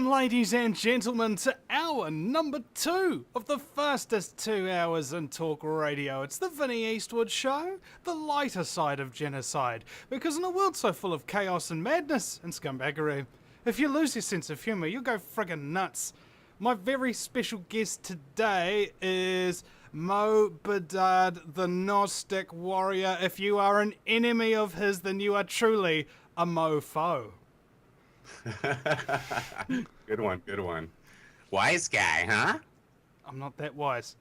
ladies and gentlemen, to hour number 2 of the fastest 2 hours in talk radio. It's the Vinny Eastwood Show, the lighter side of genocide. Because in a world so full of chaos and madness and scumbaggery, if you lose your sense of humour, you'll go friggin' nuts. My very special guest today is Mo Bedard, the Gnostic warrior. If you are an enemy of his, then you are truly a mofo. Good one, good one. Wise guy, huh? I'm not that wise,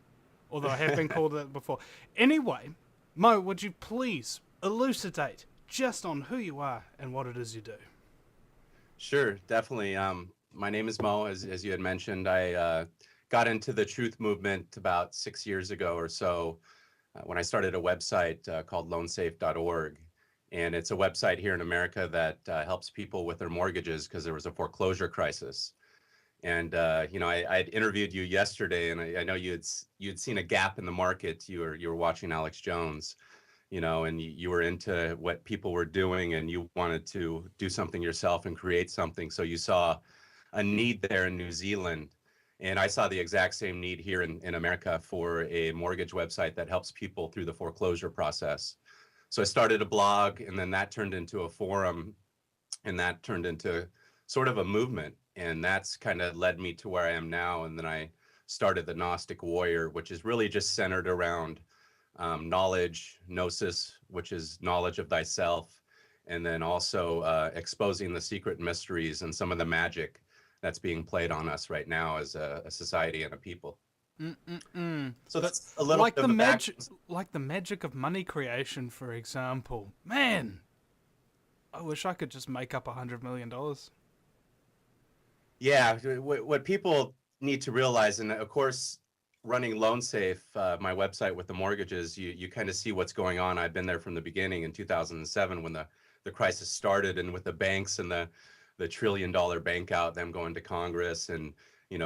although I have been called that before. Anyway, Mo, would you please elucidate just on who you are and what it is you do? Sure, definitely. My name is Mo, as you had mentioned. I got into the truth movement about 6 years ago or so when I started a website called loansafe.org. And it's a website here in America that helps people with their mortgages because there was a foreclosure crisis. And I interviewed you yesterday, and I know you'd seen a gap in the market. You were watching Alex Jones, and you were into what people were doing, and you wanted to do something yourself and create something. So you saw a need there in New Zealand, and I saw the exact same need here in America for a mortgage website that helps people through the foreclosure process. So I started a blog, and then that turned into a forum, and that turned into sort of a movement. And that's kind of led me to where I am now. And then I started the Gnostic Warrior, which is really just centered around knowledge, gnosis, which is knowledge of thyself, and then also exposing the secret mysteries and some of the magic that's being played on us right now as a society and a people. So that's a little like bit the of magic, like the magic of money creation, for example. Man, I wish I could just make up $100 million. Yeah, what people need to realize, and of course, running LoanSafe, my website with the mortgages, you kind of see what's going on. I've been there from the beginning in 2007 when the crisis started, and with the banks and the $1 trillion bank out, them going to Congress and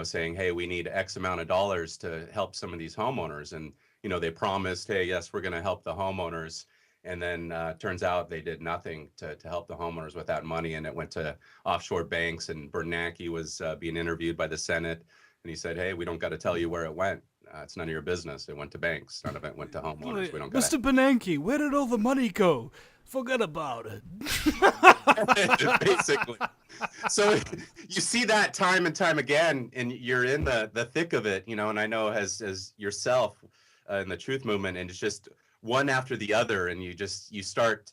saying, hey, we need X amount of dollars to help some of these homeowners. And, they promised, hey, yes, we're going to help the homeowners. And then turns out they did nothing to help the homeowners with that money. And it went to offshore banks. And Bernanke was being interviewed by the Senate. And he said, hey, we don't got to tell you where it went. It's none of your business. It went to banks. None of it went to homeowners. We don't Mr. Bernanke, where did all the money go? Forget about it. Basically. So you see that time and time again, and you're in the thick of it, and I know as yourself in the truth movement, and it's just one after the other, and you start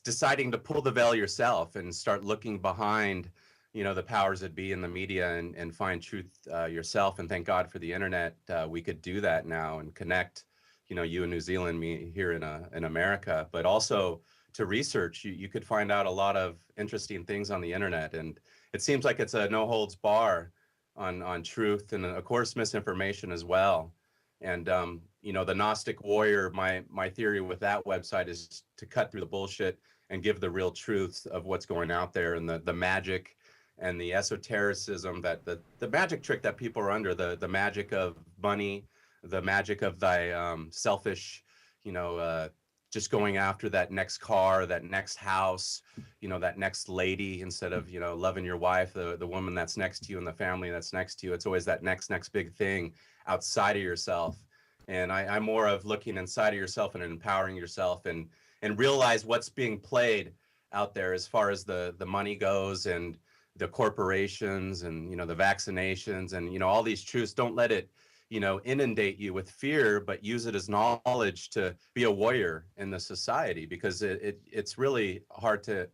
deciding to pull the veil yourself and start looking behind the powers that be in the media and find truth yourself. And thank God for the internet. We could do that now and connect you in New Zealand, me here in America, but also to research. You could find out a lot of interesting things on the internet, and it seems like it's a no holds bar on truth, and of course misinformation as well. And the Gnostic Warrior, my theory with that website is to cut through the bullshit and give the real truth of what's going out there, and the magic and the esotericism, that the magic trick that people are under, the magic of money, the magic of thy selfish, just going after that next car, that next house, that next lady, instead of, loving your wife, the woman that's next to you and the family that's next to you. It's always that next big thing outside of yourself. And I'm more of looking inside of yourself and empowering yourself and realize what's being played out there as far as the money goes, and the corporations, and, the vaccinations, and, all these truths. Don't let it inundate you with fear, but use it as knowledge to be a warrior in the society, because it's really hard to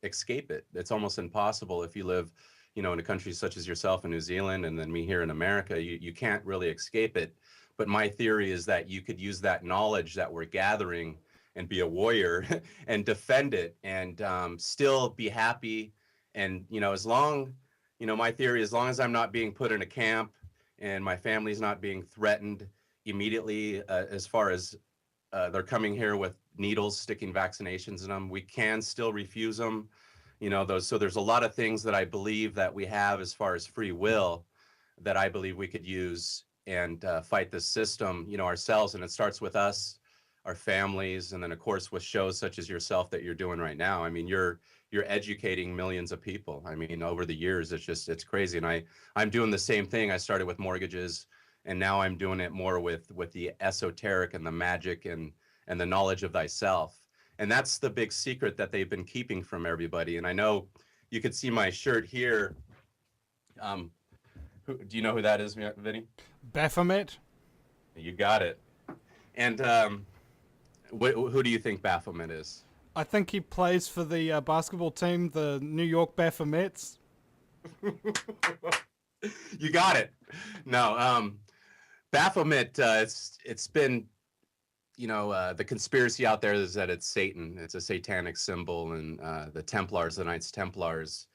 escape it. It's almost impossible if you live, in a country such as yourself in New Zealand, and then me here in America. You can't really escape it. But my theory is that you could use that knowledge that we're gathering and be a warrior and defend it, and still be happy. And, as long, my theory, as long as I'm not being put in a camp, and my family's not being threatened immediately, as far as they're coming here with needles sticking vaccinations in them, we can still refuse them. So there's a lot of things that I believe that we have as far as free will that I believe we could use and fight the system, ourselves. And it starts with us our families, and then of course with shows such as yourself that you're doing right now. I mean, you're educating millions of people. I mean, over the years, it's crazy. And I'm doing the same thing. I started with mortgages, and now I'm doing it more with the esoteric and the magic and the knowledge of thyself. And that's the big secret that they've been keeping from everybody. And I know you could see my shirt here. Um, do you know who that is, Vinny? Baphomet? You got it. And who do you think Baphomet is? I think he plays for the basketball team, the New York Baphomets. You got it. No, Baphomet. It's been, the conspiracy out there is that it's Satan. It's a satanic symbol, and the Templars, the Knights Templars,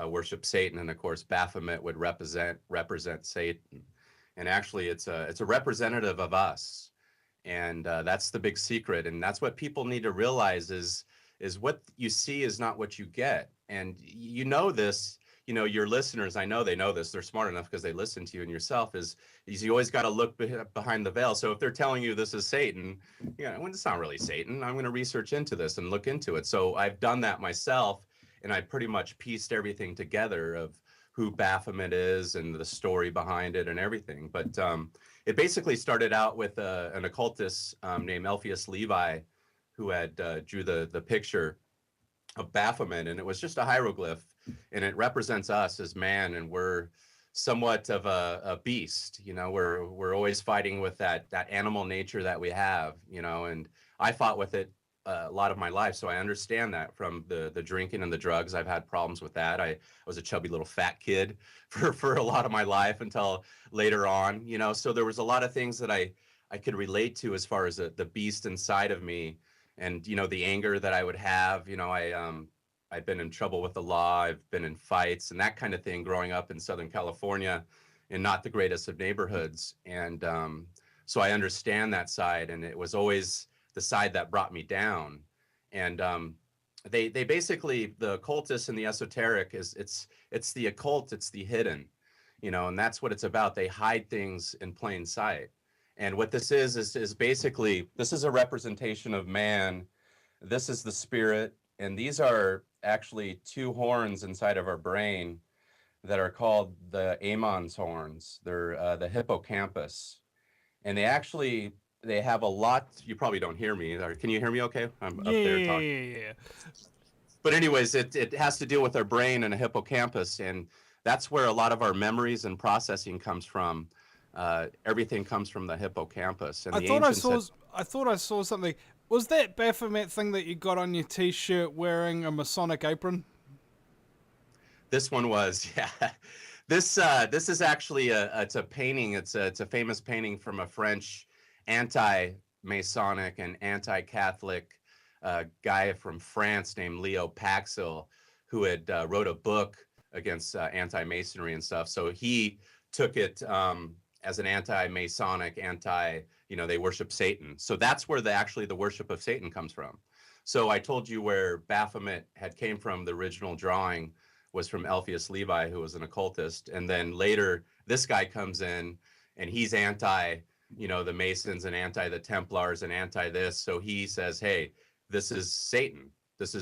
worship Satan, and of course Baphomet would represent Satan. And actually, it's a representative of us, and that's the big secret. And that's what people need to realize is what you see is not what you get. And you know this. Your listeners, I know they know this. They're smart enough because they listen to you and yourself. Is you always got to look behind the veil. So if they're telling you this is Satan, well, it's not really Satan. I'm going to research into this and look into it. So I've done that myself, and I pretty much pieced everything together of who Baphomet is and the story behind it and everything. But it basically started out with an occultist named Elphias Levi, who had drew the picture of Baphomet, and it was just a hieroglyph, and it represents us as man, and we're somewhat of a beast. We're always fighting with that animal nature that we have, and I fought with it a lot of my life, so I understand that from the drinking and the drugs. I've had problems with that. I was a chubby little fat kid for a lot of my life until later on, so there was a lot of things that I could relate to as far as the beast inside of me, and the anger that I would have. I've been in trouble with the law. I've been in fights and that kind of thing growing up in Southern California, in not the greatest of neighborhoods. And so I understand that side, and it was always the side that brought me down. And they basically, the occultists and the esoteric it's the occult, it's the hidden, and that's what it's about. They hide things in plain sight. And what this is basically, this is a representation of man. This is the spirit, and these are actually two horns inside of our brain that are called the Amon's horns. They're the hippocampus, and they have a lot. You probably don't hear me. Or can you hear me okay? I'm up there talking. Yeah. But anyways, it has to deal with our brain and a hippocampus, and that's where a lot of our memories and processing comes from. Everything comes from the hippocampus. And I thought I saw something. Was that Baphomet thing that you got on your T-shirt wearing a Masonic apron? This one was, yeah. This is actually it's a painting. It's a famous painting from a French anti-Masonic and anti-Catholic guy from France named Leo Paxil, who had wrote a book against anti-Masonry and stuff. So he took it as an anti-Masonic, they worship Satan. So that's where the worship of Satan comes from. So I told you where Baphomet had came from. The original drawing was from Elphias Levi, who was an occultist. And then later, this guy comes in, and he's anti, the Masons and anti the Templars and anti this. So he says, hey, this is Satan.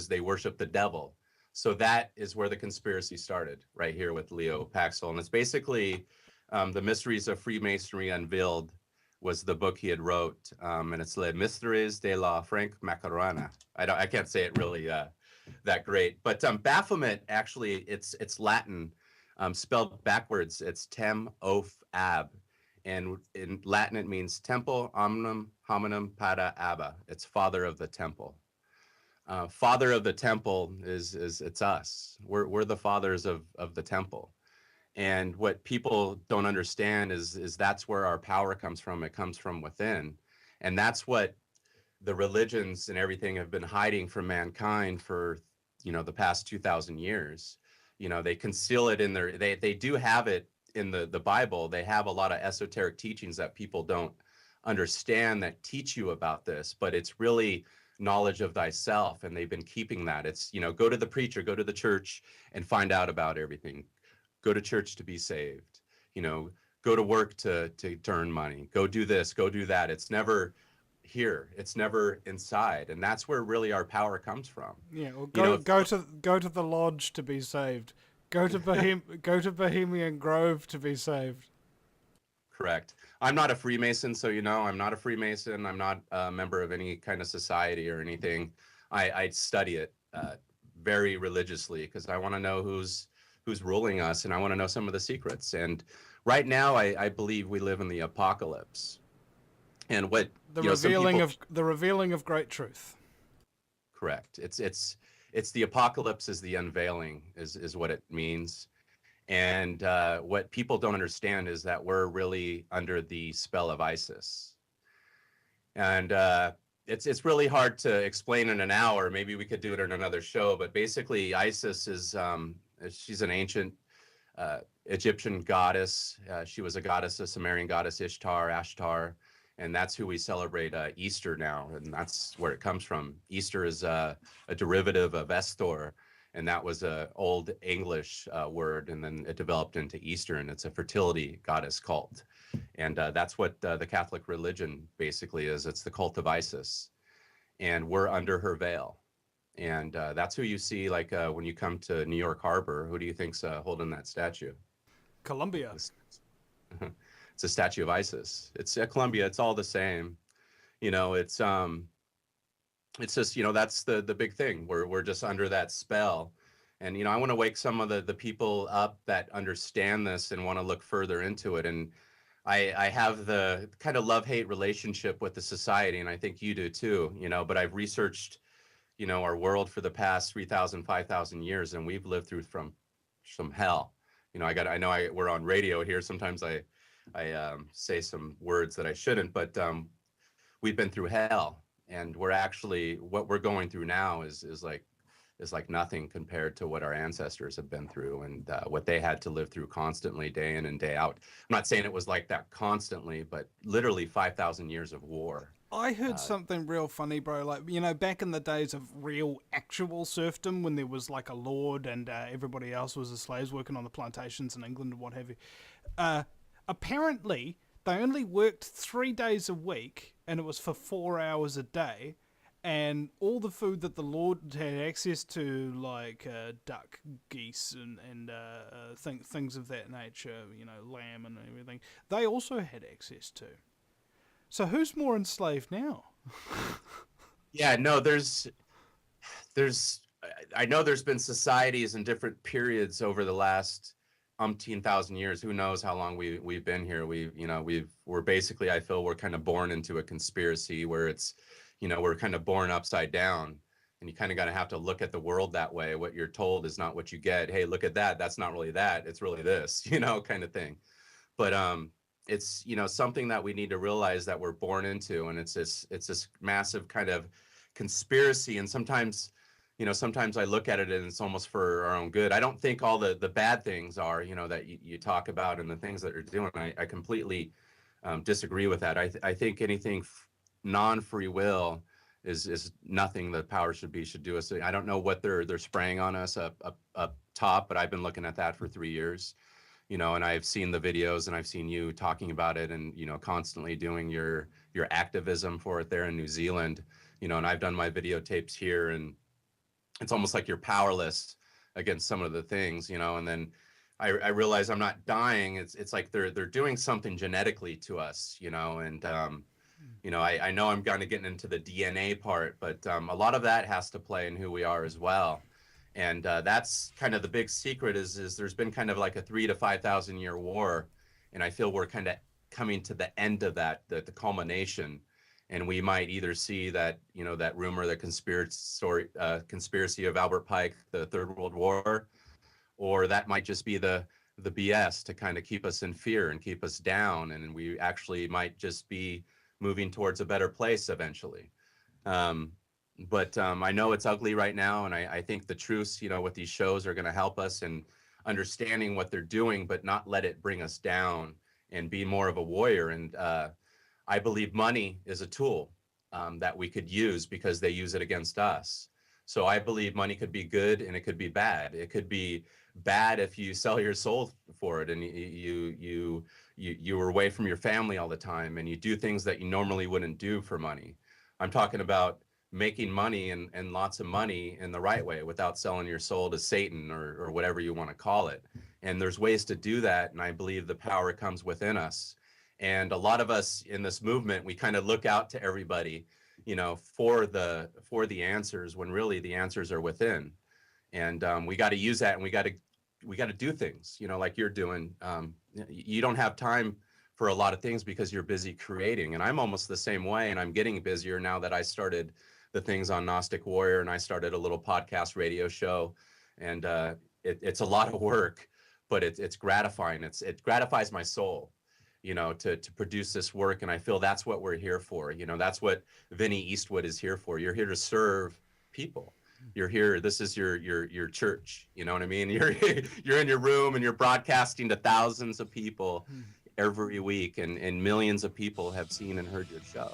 They worship the devil. So that is where the conspiracy started, right here with Leo Paxil. And it's basically The Mysteries of Freemasonry Unveiled was the book he had wrote, and it's Les Mystères de la Franc Macarena. I can't say it really that great, but Baphomet, actually, it's Latin, spelled backwards. It's Tem Oph Ab, and in Latin it means Temple Omnium Hominum Pada Abba. It's Father of the Temple. Father of the Temple is it's us. We're the fathers of the temple. And what people don't understand is that's where our power comes from. It comes from within. And that's what the religions and everything have been hiding from mankind for, the past 2,000 years. They conceal it in they do have it in the Bible. They have a lot of esoteric teachings that people don't understand that teach you about this, but it's really knowledge of thyself. And they've been keeping that. It's, go to the preacher, go to the church and find out about everything. Go to church to be saved, go to work to earn money, go do this, go do that. It's never here. It's never inside, and that's where really our power comes from. Yeah, or You know, go to the lodge to be saved. Go to Bohemian Grove to be saved. correct. I'm not a Freemason, so I'm not a Freemason. I'm not a member of any kind of society or anything. I study it very religiously because I want to know who's ruling us, and I want to know some of the secrets. And right now, I believe we live in the apocalypse. And what some people The revealing of great truth. correct. It's the apocalypse is the unveiling is what it means. And what people don't understand is that we're really under the spell of Isis. And it's really hard to explain in an hour. Maybe we could do it in another show. But basically, Isis is she's an ancient Egyptian goddess. She was a goddess, a Sumerian goddess, Ashtar, and that's who we celebrate Easter now, and that's where it comes from. Easter is a derivative of Estor, and that was a old English word, and then it developed into Easter, and it's a fertility goddess cult, and that's what the Catholic religion basically is. It's the cult of Isis, and we're under her veil. And that's who you see, like when you come to New York Harbor. Who do you think's holding that statue? Columbia. It's a statue of Isis. It's Columbia. It's all the same. It's just that's the big thing. We're just under that spell, and I want to wake some of the people up that understand this and want to look further into it. And I have the kind of love-hate relationship with the society, and I think you do too. But I've researched our world for the past 3,000, 5,000 years, and we've lived through from some hell. We're on radio here. Sometimes I say some words that I shouldn't, but we've been through hell, and what we're going through now is like nothing compared to what our ancestors have been through, and what they had to live through constantly, day in and day out. I'm not saying it was like that constantly, but literally 5,000 years of war. I heard something real funny, bro. Like, back in the days of real, actual serfdom, when there was like a lord and everybody else was the slaves working on the plantations in England and what have you. Apparently, they only worked 3 days a week, and it was for 4 hours a day. And all the food that the lord had access to, like duck, geese, and things of that nature, lamb and everything, they also had access to. So who's more enslaved now? Yeah, no, I know there's been societies in different periods over the last umpteen thousand years. Who knows how long we've been here? We're basically, I feel we're kind of born into a conspiracy where it's, we're kind of born upside down, and you kind of got to have to look at the world that way. What you're told is not what you get. Hey, look at that. That's not really that. It's really this, kind of thing. But it's something that we need to realize that we're born into, and it's this massive kind of conspiracy. And sometimes I look at it and it's almost for our own good. I don't think all the bad things are that you talk about, and the things that they're doing. I completely disagree with that. I think anything non-free will is nothing the power should do us. I don't know what they're spraying on us up top, but I've been looking at that for 3 years. And I've seen the videos, and I've seen you talking about it, and constantly doing your activism for it there in New Zealand, and I've done my videotapes here, and it's almost like you're powerless against some of the things, and then I realize I'm not dying. It's like they're doing something genetically to us, and I know I'm kind of getting into the DNA part, but a lot of that has to play in who we are as well. And that's kind of the big secret is there's been kind of like a 3,000 to 5,000 year war. And I feel we're kind of coming to the end of that, the culmination. And we might either see that, that rumor, the conspiracy of Albert Pike, the Third World War, or that might just be the BS to kind of keep us in fear and keep us down. And we actually might just be moving towards a better place eventually. But I know it's ugly right now, and I think the truths, with these shows are going to help us in understanding what they're doing, but not let it bring us down, and be more of a warrior. And I believe money is a tool that we could use, because they use it against us. So I believe money could be good, and it could be bad. It could be bad if you sell your soul for it, and you you were away from your family all the time, and you do things that you normally wouldn't do for money. I'm talking about making money and lots of money in the right way without selling your soul to Satan or whatever you want to call it. And there's ways to do that, and I believe the power comes within us. And a lot of us in this movement, we kind of look out to everybody, for the answers, when really the answers are within. And we got to use that, and we got to do things, like you're doing. You don't have time for a lot of things because you're busy creating, and I'm almost the same way, and I'm getting busier now that I started the things on Gnostic Warrior, and I started a little podcast radio show, and it's a lot of work, but it's gratifying. It gratifies my soul, to produce this work, and I feel that's what we're here for. That's what Vinny Eastwood is here for. You're here to serve people. You're here. This is your church. You know what I mean? You're in your room and you're broadcasting to thousands of people every week, and millions of people have seen and heard your show.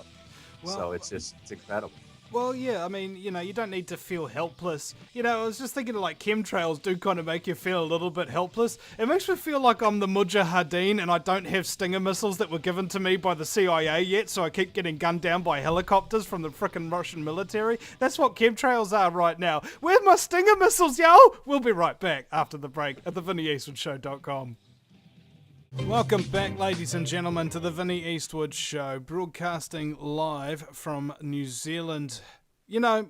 Well, so it's incredible. Well, yeah, I mean, you don't need to feel helpless. I was just thinking like chemtrails do kind of make you feel a little bit helpless. It makes me feel like I'm the Mujahideen and I don't have Stinger missiles that were given to me by the CIA yet, so I keep getting gunned down by helicopters from the frickin' Russian military. That's what chemtrails are right now. Where's my Stinger missiles, yo? We'll be right back after the break at thevinnieeastwoodshow.com. Welcome back, ladies and gentlemen, to the Vinny Eastwood Show, broadcasting live from New Zealand. I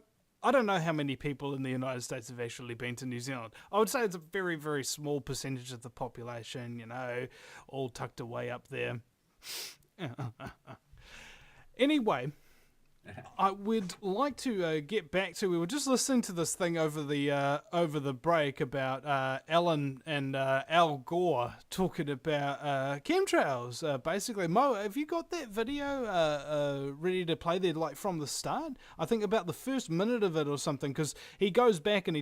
don't know how many people in the United States have actually been to New Zealand. I would say it's a very, very small percentage of the population, all tucked away up there. Anyway, I would like to get back to, we were just listening to this thing over the break about Ellen and Al Gore talking about chemtrails. Basically, Mo, have you got that video ready to play there, like from the start? I think about the first minute of it or something, because he goes back and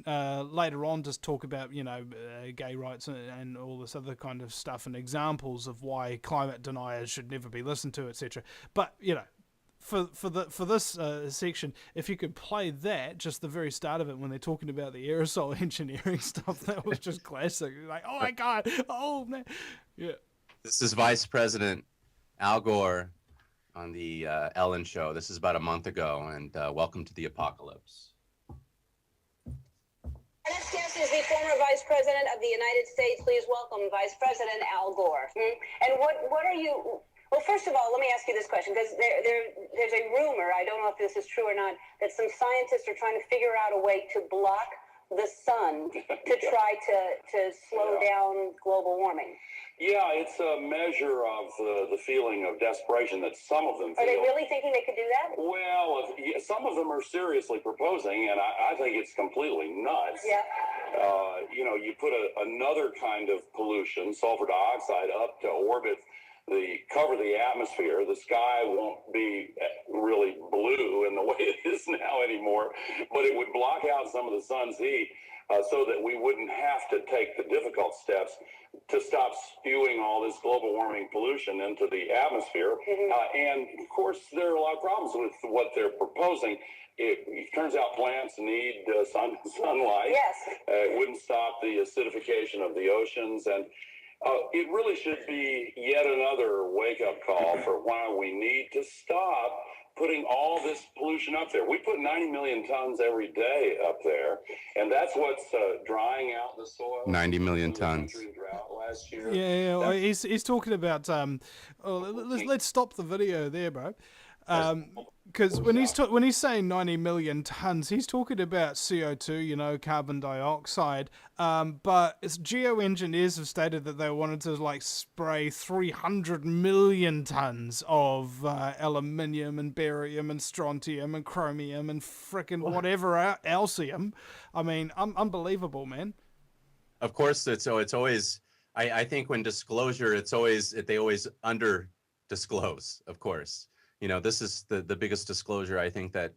later on just talk about gay rights and all this other kind of stuff and examples of why climate deniers should never be listened to, etc. But For this section, if you could play that, just the very start of it when they're talking about the aerosol engineering stuff, that was just classic. Like, oh my God, oh man, yeah. This is Vice President Al Gore on the Ellen Show. This is about a month ago, and welcome to the apocalypse. Our next guest is the former Vice President of the United States. Please welcome Vice President Al Gore. And what are you? Well, first of all, let me ask you this question, because there's a rumor, I don't know if this is true or not, that some scientists are trying to figure out a way to block the sun to try to slow down global warming. Yeah, it's a measure of the feeling of desperation that some of them feel. Are they really thinking they could do that? Well, some of them are seriously proposing, and I think it's completely nuts. Yeah. You put another kind of pollution, sulfur dioxide, up to orbit cover the atmosphere. The sky won't be really blue in the way it is now anymore, but it would block out some of the sun's heat so that we wouldn't have to take the difficult steps to stop spewing all this global warming pollution into the atmosphere. And of course, there are a lot of problems with what they're proposing. It turns out plants need sunlight. Yes. It wouldn't stop the acidification of the oceans, and it really should be yet another wake-up call for why we need to stop putting all this pollution up there. We put 90 million tons every day up there, and that's what's drying out the soil. 90 million tons. Last year. Yeah, well, he's talking about. Let's stop the video there, bro. Because when he's saying 90 million tons, he's talking about CO2, carbon dioxide. But geoengineers have stated that they wanted to spray 300 million tons of aluminium and barium and strontium and chromium and frickin' whatever alcium. I mean, unbelievable, man. Of course, it's always. I think when disclosure, they always under disclose. Of course. This is the biggest disclosure I think that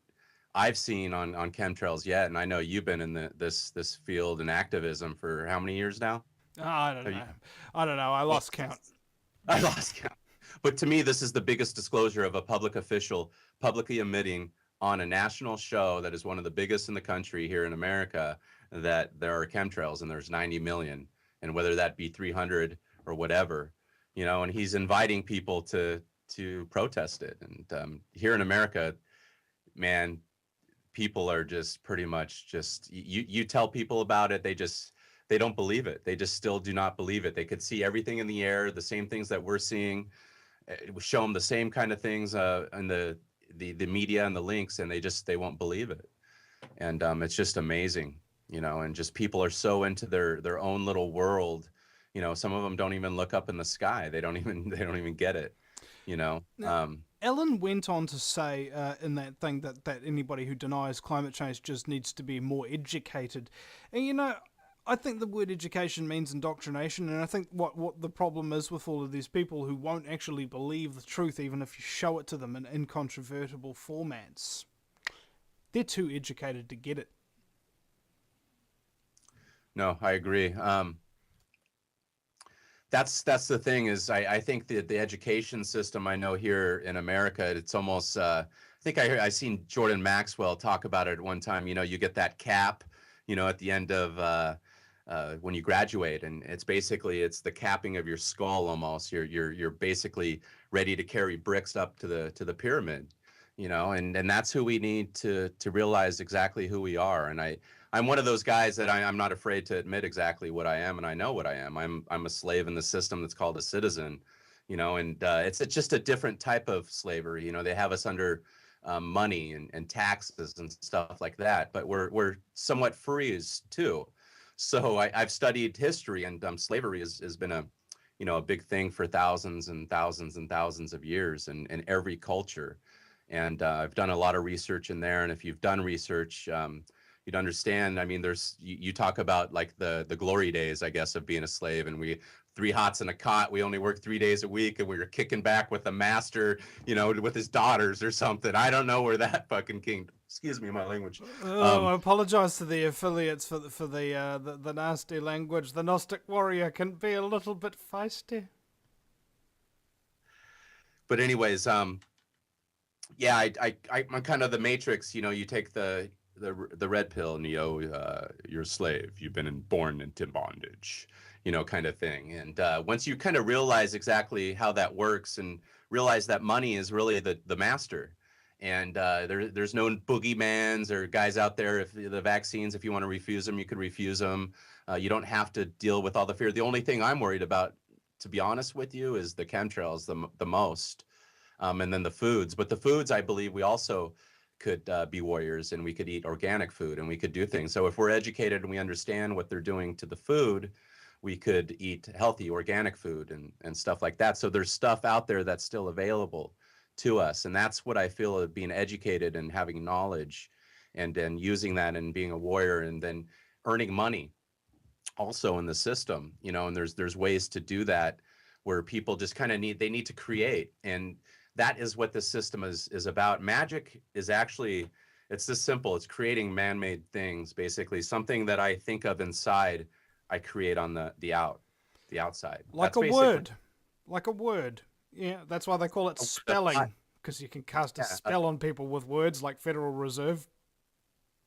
I've seen on chemtrails yet, and I know you've been in this field and activism for how many years now? I don't know. I lost count. I lost count. But to me, this is the biggest disclosure of a public official publicly admitting on a national show that is one of the biggest in the country here in America that there are chemtrails and there's 90 million, and whether that be 300 or whatever. and he's inviting people to protest it. And here in America, man, people are just pretty much just, you tell people about it, they don't believe it. They just still do not believe it. They could see everything in the air, the same things that we're seeing. It would show them the same kind of things in the media and the links, and they won't believe it. And it's just amazing, and just people are so into their own little world. Some of them don't even look up in the sky. They don't even get it. Now, Ellen went on to say in that thing that anybody who denies climate change just needs to be more educated. And, I think the word education means indoctrination, and I think what the problem is with all of these people who won't actually believe the truth even if you show it to them in incontrovertible formats. They're too educated to get it. No, I agree. That's the thing is I think the education system I know here in America, it's almost I think I seen Jordan Maxwell talk about it at one time. You get that cap, at the end of when you graduate, and it's the capping of your skull almost. You're basically ready to carry bricks up to the pyramid, and that's who we need to realize exactly who we are. And I'm one of those guys that I'm not afraid to admit exactly what I am, and I know what I am. I'm a slave in the system that's called a citizen, and it's just a different type of slavery. They have us under money and taxes and stuff like that, but we're somewhat free too. So I've studied history, and slavery has been a big thing for thousands and thousands and thousands of years in every culture. And I've done a lot of research in there. And if you've done research, you'd understand. I mean, you talk about like the glory days, I guess, of being a slave, and 3 hots in a cot. We only worked 3 days a week, and we were kicking back with the master, with his daughters or something. I don't know where that fucking excuse me, my language. I apologize to the affiliates for the nasty language. The Gnostic warrior can be a little bit feisty. But anyways, yeah, I'm kind of the Matrix. You take the red pill, and you're a slave. You've been born into bondage, kind of thing. And once you kind of realize exactly how that works, and realize that money is really the master, and there's no boogeymans or guys out there. If the vaccines, if you want to refuse them, you can refuse them. You don't have to deal with all the fear. The only thing I'm worried about, to be honest with you, is the chemtrails the most. And then the foods. But the foods, I believe we also could be warriors, and we could eat organic food, and we could do things. So if we're educated and we understand what they're doing to the food, we could eat healthy organic food and stuff like that. So there's stuff out there that's still available to us. And that's what I feel of being educated and having knowledge, and then using that and being a warrior, and then earning money also in the system, and there's ways to do that where people just kind of need to create. And that is what the system is about. Magic is actually, it's this simple. It's creating man-made things, basically. Something that I think of inside, I create on the outside. Like a word. Like a word. Yeah, that's why they call it spelling, because you can cast a spell on people with words like Federal Reserve.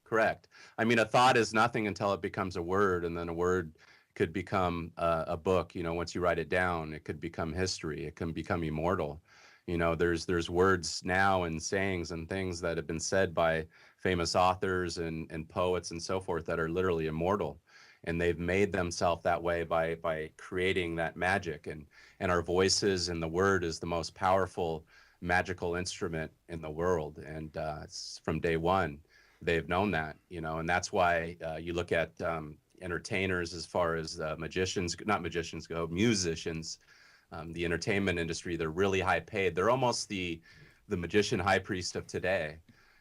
Correct. I mean, a thought is nothing until it becomes a word, and then a word could become a book. Once you write it down, it could become history. It can become immortal. There's words now and sayings and things that have been said by famous authors and poets and so forth that are literally immortal, and they've made themselves that way by creating that magic. And our voices, and the word is the most powerful magical instrument in the world. And it's from day one they've known that, and that's why you look at entertainers, as far as musicians go, the entertainment industry, they're really high paid. They're almost the magician high priest of today,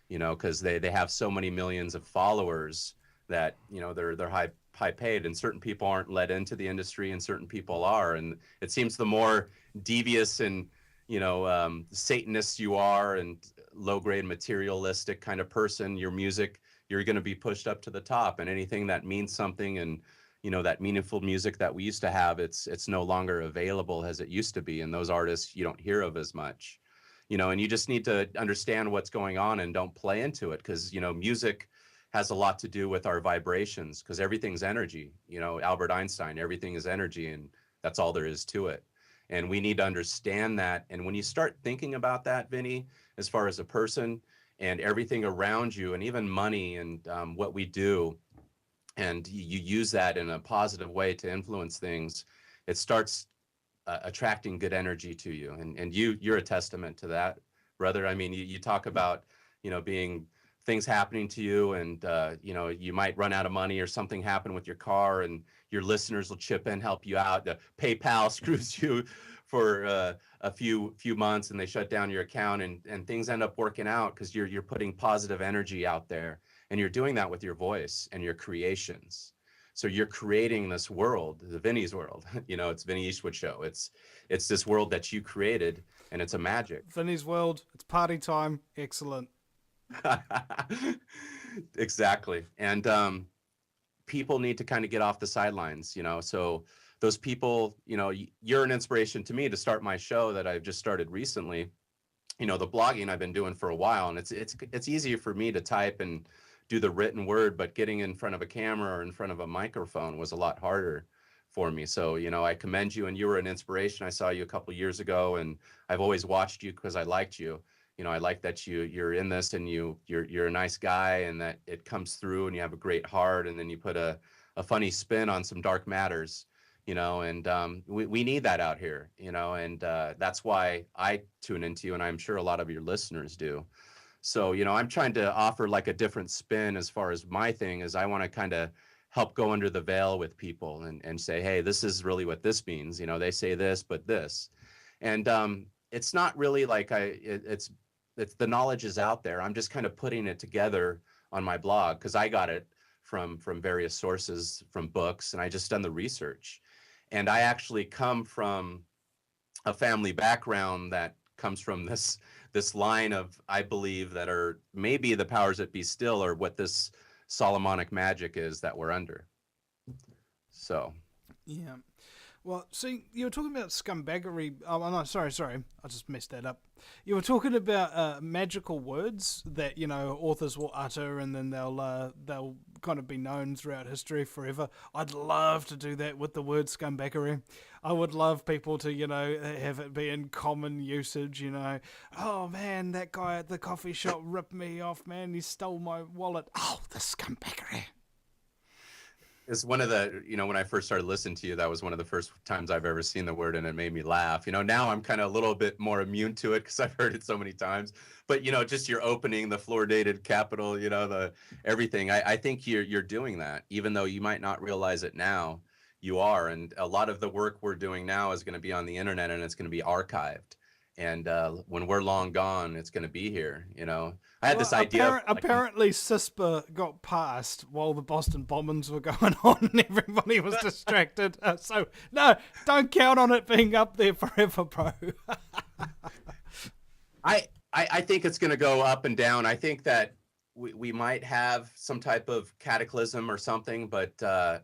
because they have so many millions of followers that, they're high paid, and certain people aren't let into the industry and certain people are. And it seems the more devious and, Satanist you are, and low grade materialistic kind of person, your music, you're going to be pushed up to the top. And anything that means something, and that meaningful music that we used to have, it's no longer available as it used to be. And those artists you don't hear of as much, and you just need to understand what's going on and don't play into it. Because, music has a lot to do with our vibrations, because everything's energy. Albert Einstein, everything is energy, and that's all there is to it. And we need to understand that. And when you start thinking about that, Vinny, as far as a person and everything around you, and even money and what we do, and you use that in a positive way to influence things, it starts attracting good energy to you. And you're a testament to that, brother. I mean, you talk about, being things happening to you, and you might run out of money or something happen with your car, and your listeners will chip in, help you out. The PayPal screws you for a few months, and they shut down your account, and things end up working out because you're putting positive energy out there, and you're doing that with your voice and your creations. So you're creating this world, the Vinny's world. It's Vinny Eastwood show. It's this world that you created, and it's a magic. Vinny's world. It's party time. Excellent. Exactly. And people need to kind of get off the sidelines, so those people, you're an inspiration to me to start my show that I've just started recently. The blogging I've been doing for a while, and it's easier for me to type and do the written word, but getting in front of a camera or in front of a microphone was a lot harder for me. So, I commend you, and you were an inspiration. I saw you a couple years ago, and I've always watched you because I liked you. I like that you're in this, and you're a nice guy, and that it comes through, and you have a great heart, and then you put a funny spin on some dark matters, and we need that out here, and that's why I tune into you, and I'm sure a lot of your listeners do. So, I'm trying to offer like a different spin as far as my thing is. I want to kind of help go under the veil with people and say, hey, this is really what this means. They say this, but this. And it's not really like it's the knowledge is out there. I'm just kind of putting it together on my blog because I got it from various sources, from books, and I just done the research. And I actually come from a family background that comes from this line of, I believe, that are maybe the powers that be still, or what this Solomonic magic is that we're under. So. Yeah. Well, see, you were talking about scumbaggery. Oh, no, sorry. I just messed that up. You were talking about magical words that, authors will utter, and then they'll kind of be known throughout history forever. I'd love to do that with the word scumbaggery. I would love people to, have it be in common usage, Oh, man, that guy at the coffee shop ripped me off, man. He stole my wallet. Oh, the scumbaggery. It's one of the, when I first started listening to you, that was one of the first times I've ever seen the word, and it made me laugh. Now I'm kind of a little bit more immune to it because I've heard it so many times. But, just your opening, the fluoridated capital, the everything. I think you're doing that, even though you might not realize it now. You are. And a lot of the work we're doing now is going to be on the internet, and it's going to be archived. And when we're long gone, it's going to be here, I had this idea. Apparently, CISPA got passed while the Boston bombings were going on, and everybody was distracted. So, no, don't count on it being up there forever, bro. I think it's going to go up and down. I think that we might have some type of cataclysm or something, but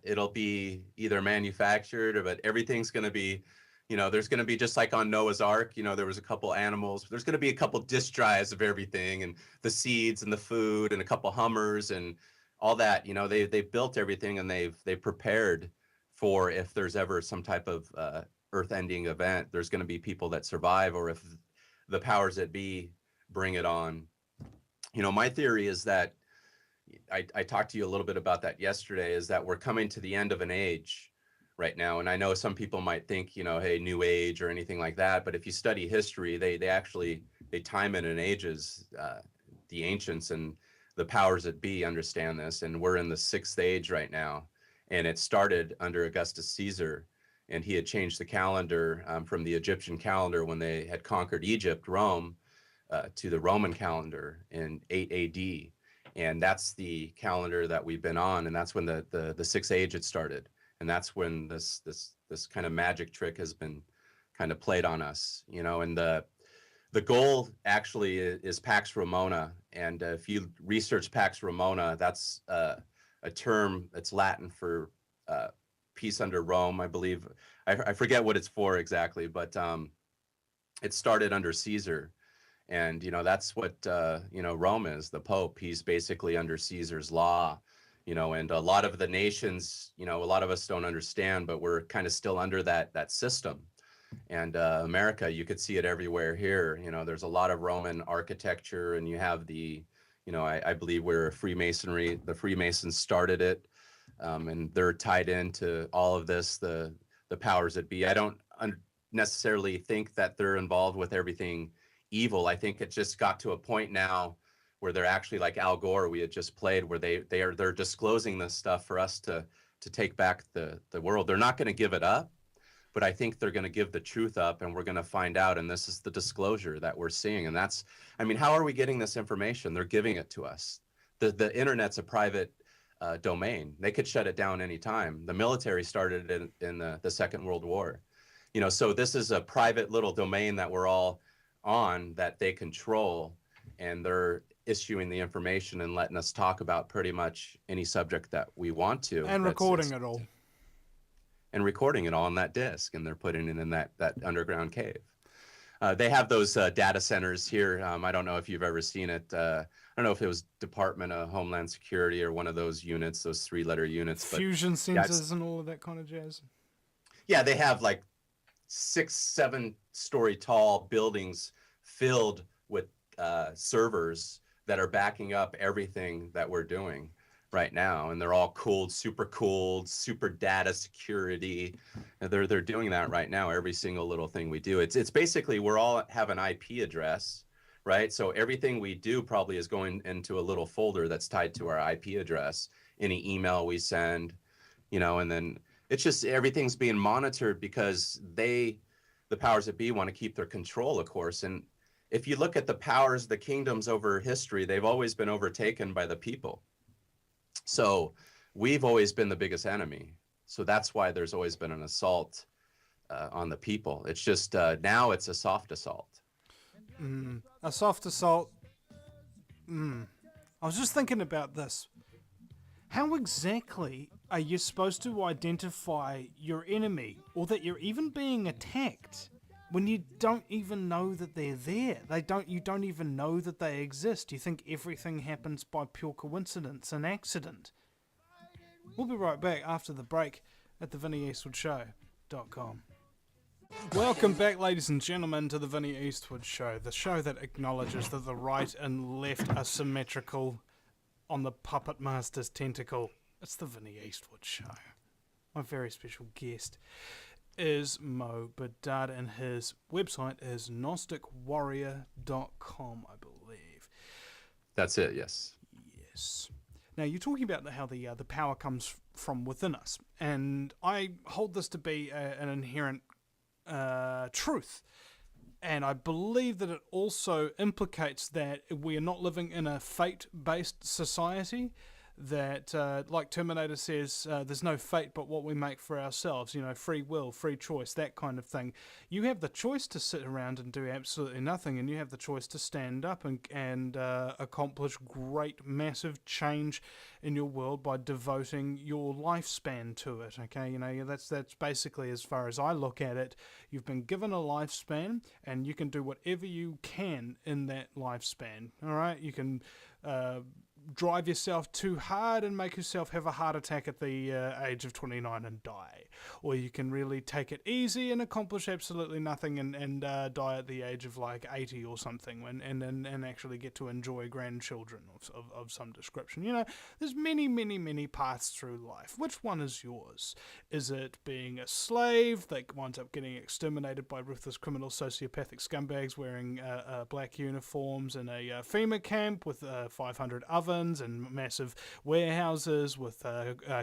it'll be either manufactured, but everything's going to be, there's going to be, just like on Noah's Ark, there was a couple animals. There's going to be a couple disk drives of everything, and the seeds and the food, and a couple Hummers and all that. They built everything, and they've prepared for if there's ever some type of earth-ending event. There's going to be people that survive, or if the powers that be bring it on. My theory is that I talked to you a little bit about that yesterday, is that we're coming to the end of an age right now. And I know some people might think, hey, new age or anything like that. But if you study history, they time it in ages. The ancients and the powers that be understand this. And we're in the 6th age right now. And it started under Augustus Caesar. And he had changed the calendar from the Egyptian calendar when they had conquered Egypt, Rome, to the Roman calendar in 8 AD. And that's the calendar that we've been on. And that's when the 6th age had started. And that's when this kind of magic trick has been kind of played on us, and the goal actually is Pax Romana. And if you research Pax Romana, that's a term that's Latin for peace under Rome, I believe. I forget what it's for exactly, but it started under Caesar. And, that's what, Rome is, the Pope. He's basically under Caesar's law. And a lot of the nations, a lot of us don't understand, but we're kind of still under that system. And America, you could see it everywhere here. You know, there's a lot of Roman architecture, and you have the, you know, I believe we're Freemasonry. The Freemasons started it, and they're tied into all of this. The powers that be. I don't necessarily think that they're involved with everything evil. I think it just got to a point now where they're actually like Al Gore we had just played, where they're disclosing this stuff for us to take back the world. They're not going to give it up, but I think they're going to give the truth up, and we're going to find out. And this is the disclosure that we're seeing. And that's, I mean, how are we getting this information? They're giving it to us. The internet's a private domain. They could shut it down anytime. The military started it in the Second World War. You know, so this is a private little domain that we're all on, that they control, and they're issuing the information and letting us talk about pretty much any subject that we want to. And recording it all. And recording it all on that disk, and they're putting it in that underground cave. They have those data centers here. I don't know if you've ever seen it. I don't know if it was Department of Homeland Security or one of those units, those 3-letter units. Fusion sensors and all of that kind of jazz. Yeah, they have like 6-7 story tall buildings filled with servers that are backing up everything that we're doing right now, and they're all cooled, super data security. And they're doing that right now. Every single little thing we do, it's basically we're all have an IP address, right? So everything we do probably is going into a little folder that's tied to our IP address. Any email we send, you know, and then it's just everything's being monitored because the powers that be, want to keep their control, of course. And if you look at the powers, the kingdoms over history, they've always been overtaken by the people. So we've always been the biggest enemy. So that's why there's always been an assault on the people. It's just now it's a soft assault. A soft assault. I was just thinking about this. How exactly are you supposed to identify your enemy, or that you're even being attacked, when you don't even know that they're there? You don't even know that they exist. You think everything happens by pure coincidence and accident. We'll be right back after the break at the VinnyEastwoodShow.com. Welcome back, ladies and gentlemen, to the Vinny Eastwood Show, the show that acknowledges that the right and left are symmetrical on the puppet master's tentacle. It's the Vinny Eastwood Show. My very special guest is Mo Bedard, and his website is gnosticwarrior.com, I believe. That's it, yes. Yes. Now, you're talking about how the power comes from within us, and I hold this to be an inherent truth. And I believe that it also implicates that we are not living in a fate-based society, that, like Terminator says, there's no fate but what we make for ourselves, you know, free will, free choice, that kind of thing. You have the choice to sit around and do absolutely nothing, and you have the choice to stand up and accomplish great, massive change in your world by devoting your lifespan to it, okay? You know, that's basically, as far as I look at it, you've been given a lifespan, and you can do whatever you can in that lifespan, all right? You can drive yourself too hard and make yourself have a heart attack at the age of 29 and die. Or you can really take it easy and accomplish absolutely nothing and die at the age of like 80 or something, and actually get to enjoy grandchildren of some description. You know, there's many paths through life. Which one is yours? Is it being a slave that winds up getting exterminated by ruthless criminal sociopathic scumbags wearing black uniforms in a FEMA camp with 500 ovens and massive warehouses with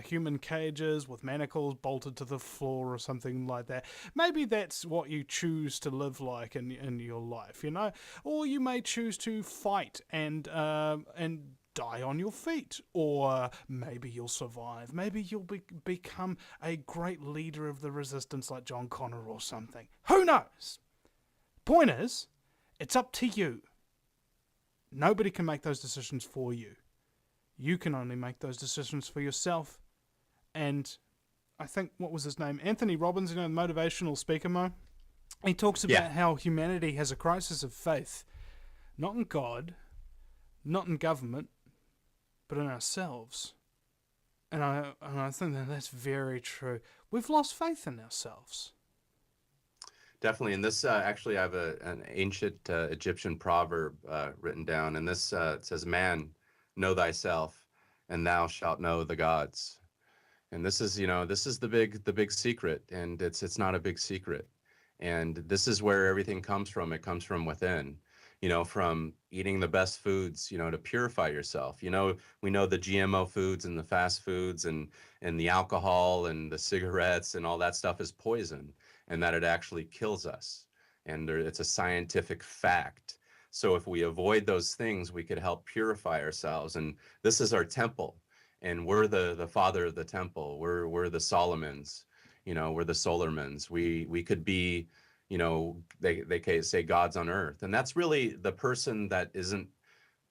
human cages with manacles bolted to the floor or something like that? Maybe that's what you choose to live like in your life, you know? Or you may choose to fight and die on your feet, or maybe you'll survive. Maybe you'll become a great leader of the resistance like John Connor or something. Who knows? Point is, it's up to you. Nobody can make those decisions for you. You can only make those decisions for yourself. And I think, what was his name? Anthony Robbins, you know, the motivational speaker, Mo? He talks about how humanity has a crisis of faith. Not in God, not in government, but in ourselves. And I think that that's very true. We've lost faith in ourselves. Definitely. And this actually, I have an ancient Egyptian proverb written down, and this it says, "Man, know thyself, and thou shalt know the gods." And this is, this is the big secret, and it's not a big secret. And this is where everything comes from. It comes from within, from eating the best foods, to purify yourself. We know the GMO foods and the fast foods and the alcohol and the cigarettes and all that stuff is poison, and that it actually kills us. And it's a scientific fact. So if we avoid those things, we could help purify ourselves. And this is our temple, and we're the father of the temple. We're the Solomons, we're the Solarmans. We could be, they can say gods on earth, and that's really the person that isn't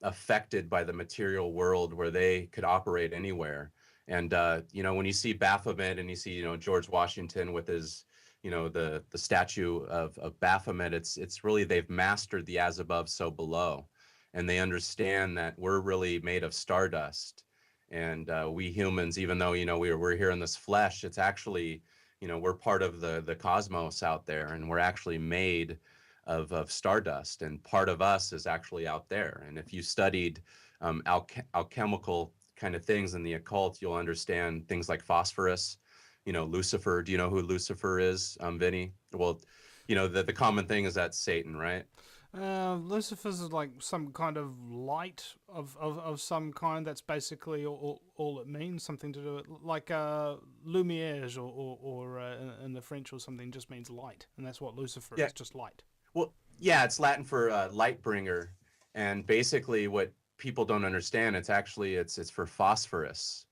affected by the material world, where they could operate anywhere. And when you see Baphomet, and you see, George Washington with his, the statue of Baphomet, it's really, they've mastered the as above so below, and they understand that we're really made of stardust. And we humans, even though, we're here in this flesh, it's actually, we're part of the cosmos out there, and we're actually made of stardust, and part of us is actually out there. And if you studied alchemical kind of things in the occult, you'll understand things like phosphorus, Lucifer. Do you know who Lucifer is, Vinny? Well, the common thing is that's Satan, right? Lucifer's is like some kind of light of some kind. That's basically all it means. Something to do with, like lumière, or in the French or something, just means light, and that's what Lucifer Yeah. is, just light. Well, yeah, it's Latin for light bringer, and basically what people don't understand, it's for phosphorus,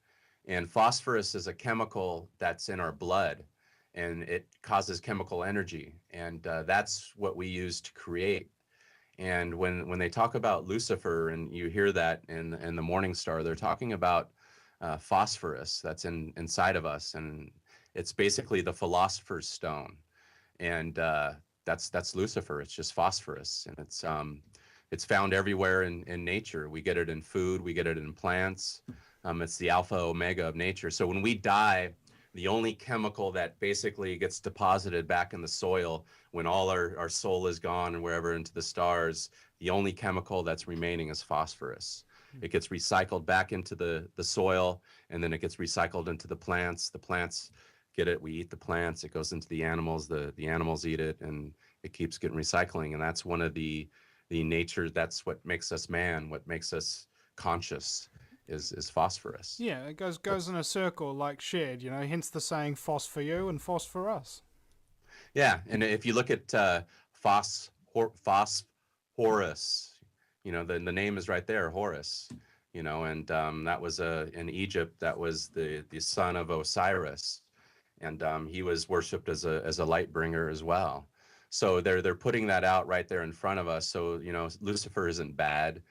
and phosphorus is a chemical that's in our blood, and it causes chemical energy, and that's what we use to create. And when they talk about Lucifer, and you hear that in the Morning Star, they're talking about phosphorus that's inside of us, and it's basically the philosopher's stone. And that's Lucifer. It's just phosphorus, and it's found everywhere in nature. We get it in food, we get it in plants. It's the alpha omega of nature. So when we die, the only chemical that basically gets deposited back in the soil, when all our soul is gone and wherever into the stars, the only chemical that's remaining is phosphorus. It gets recycled back into the soil, and then it gets recycled into the plants. The plants get it, we eat the plants, it goes into the animals, the animals eat it, and it keeps getting recycling. And that's one of the nature, that's what makes us man, what makes us conscious, is phosphorus. Yeah, it goes in a circle, like shared. Hence the saying "phos for you" and "phos for us." Yeah, and if you look at phosphorus, the name is right there, Horus. And that was in Egypt. That was the son of Osiris, and he was worshipped as a light bringer as well. So they're putting that out right there in front of us. So Lucifer isn't bad.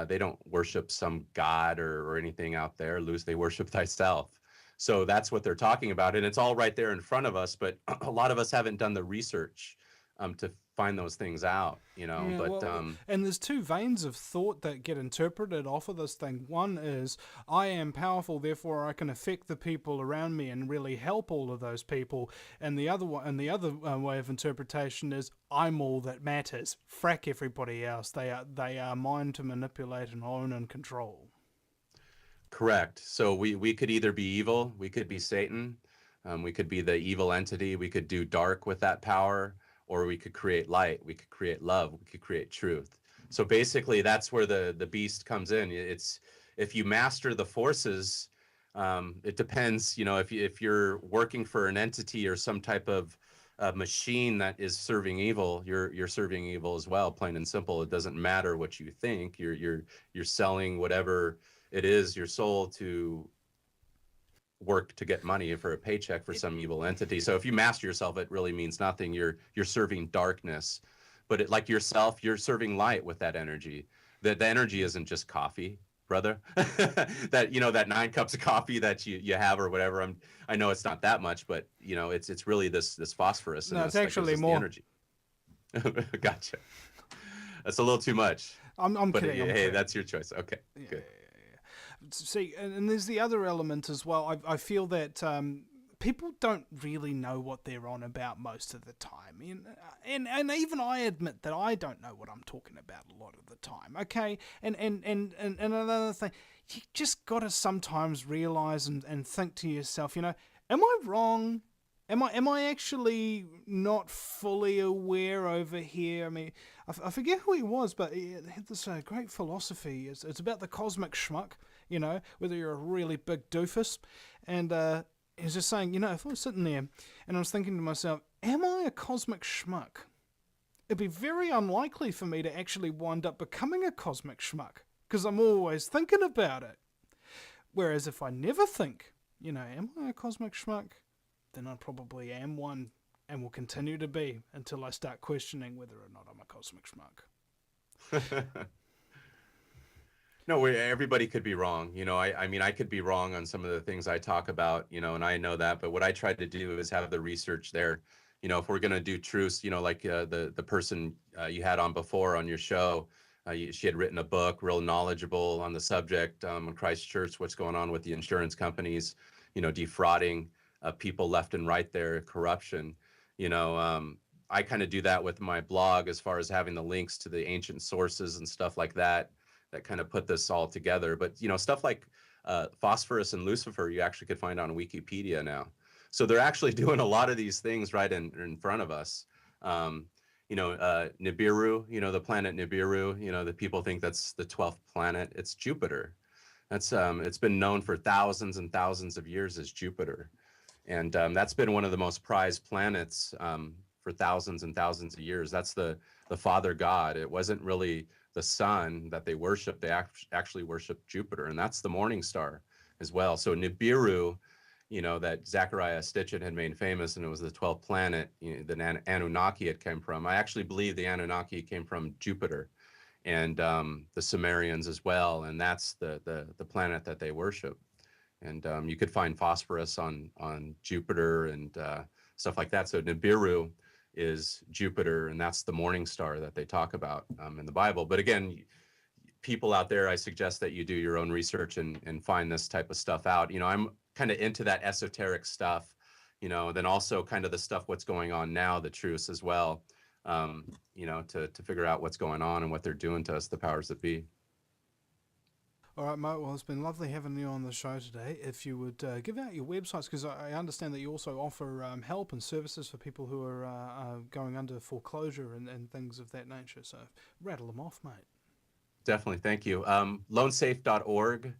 They don't worship some god or anything out there. They worship thyself. So that's what they're talking about, and it's all right there in front of us. But a lot of us haven't done the research to find those things out. Yeah, But and there's two veins of thought that get interpreted off of this thing. One is, I am powerful, therefore I can affect the people around me and really help all of those people. And the other one, and the other way of interpretation is, I'm all that matters. Frack everybody else. They are mine to manipulate and own and control. Correct. So we could either be evil, we could be Satan, we could be the evil entity, we could do dark with that power, or we could create light, we could create love, we could create truth. So basically that's where the beast comes in. It's, if you master the forces, it depends, if you're working for an entity or some type of machine that is serving evil, you're serving evil as well, plain and simple. It doesn't matter what you think. You're selling whatever it is, your soul, to work to get money for a paycheck for some evil entity. So if you master yourself, it really means nothing. You're serving darkness, but like yourself, you're serving light with that energy. That the energy isn't just coffee, brother. that 9 cups of coffee that you have or whatever. I know it's not that much, but it's really this phosphorus. No, it's actually more energy. Gotcha. That's a little too much. I'm but kidding. Hey, that's your choice. Okay, good. See, and there's the other element as well. I feel that people don't really know what they're on about most of the time. And even I admit that I don't know what I'm talking about a lot of the time, okay? And another thing, you just got to sometimes realize and think to yourself, am I wrong? Am I actually not fully aware over here? I mean, I forget who he was, but he had this great philosophy. It's about the cosmic schmuck, whether you're a really big doofus. And he's just saying, if I was sitting there and I was thinking to myself, am I a cosmic schmuck? It'd be very unlikely for me to actually wind up becoming a cosmic schmuck, because I'm always thinking about it. Whereas if I never think, am I a cosmic schmuck? Then I probably am one, and will continue to be until I start questioning whether or not I'm a cosmic schmuck. No, everybody could be wrong. I mean, I could be wrong on some of the things I talk about, and I know that. But what I try to do is have the research there. If we're going to do truths, like the person you had on before on your show, she had written a book, real knowledgeable on the subject, in Christchurch, what's going on with the insurance companies, defrauding people left and right there, corruption. I kind of do that with my blog as far as having the links to the ancient sources and stuff like that kind of put this all together. But, stuff like phosphorus and Lucifer, you actually could find on Wikipedia now. So they're actually doing a lot of these things right in front of us. Nibiru, the planet Nibiru, the people think that's the 12th planet. It's Jupiter. That's it's been known for thousands and thousands of years as Jupiter. And that's been one of the most prized planets for thousands and thousands of years. That's the Father God. It wasn't really the sun that they worship. They actually worship Jupiter, and that's the morning star as well. So Nibiru, that Zechariah Stitchet had made famous, and it was the 12th planet, the Anunnaki it came from. I actually believe the Anunnaki came from Jupiter, and the Sumerians as well, and that's the planet that they worship. And you could find phosphorus on Jupiter and stuff like that. So Nibiru is Jupiter, and that's the morning star that they talk about in the Bible. But again, people out there, I suggest that you do your own research and find this type of stuff out. I'm kind of into that esoteric stuff, then also kind of the stuff what's going on now, the truths as well, to figure out what's going on and what they're doing to us, the powers that be. All right, Mo, well, it's been lovely having you on the show today. If you would give out your websites, because I understand that you also offer help and services for people who are going under foreclosure and things of that nature. So rattle them off, mate. Definitely, thank you. Loansafe.org.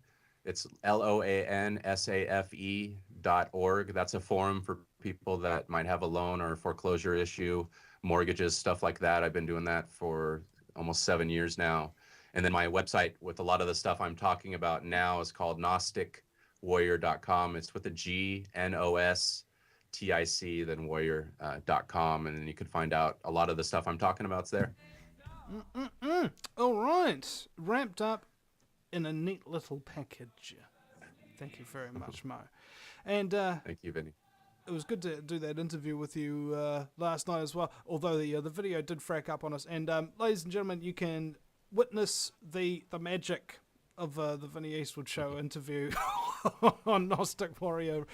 It's LOANSAFE.org. That's a forum for people that might have a loan or a foreclosure issue, mortgages, stuff like that. I've been doing that for almost 7 years now. And then my website with a lot of the stuff I'm talking about now is called GnosticWarrior.com. It's with a G, NOSTIC, then warrior.com. And then you can find out a lot of the stuff I'm talking about there. All right. Wrapped up in a neat little package. Thank you very much, Mo. And thank you, Vinny. It was good to do that interview with you last night as well, although the video did frack up on us. And ladies and gentlemen, you can witness the magic of the Vinny Eastwood Show interview on Gnostic Warrior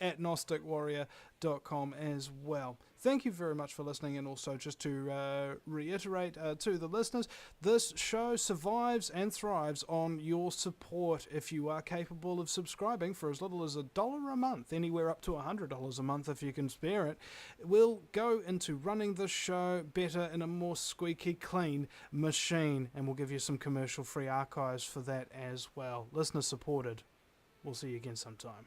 at GnosticWarrior.com as well. Thank you very much for listening, and also just to reiterate to the listeners, this show survives and thrives on your support. If you are capable of subscribing for as little as $1 a month, anywhere up to $100 a month if you can spare it, we'll go into running the show better in a more squeaky clean machine, and we'll give you some commercial-free archives for that as well. Listener supported. We'll see you again sometime.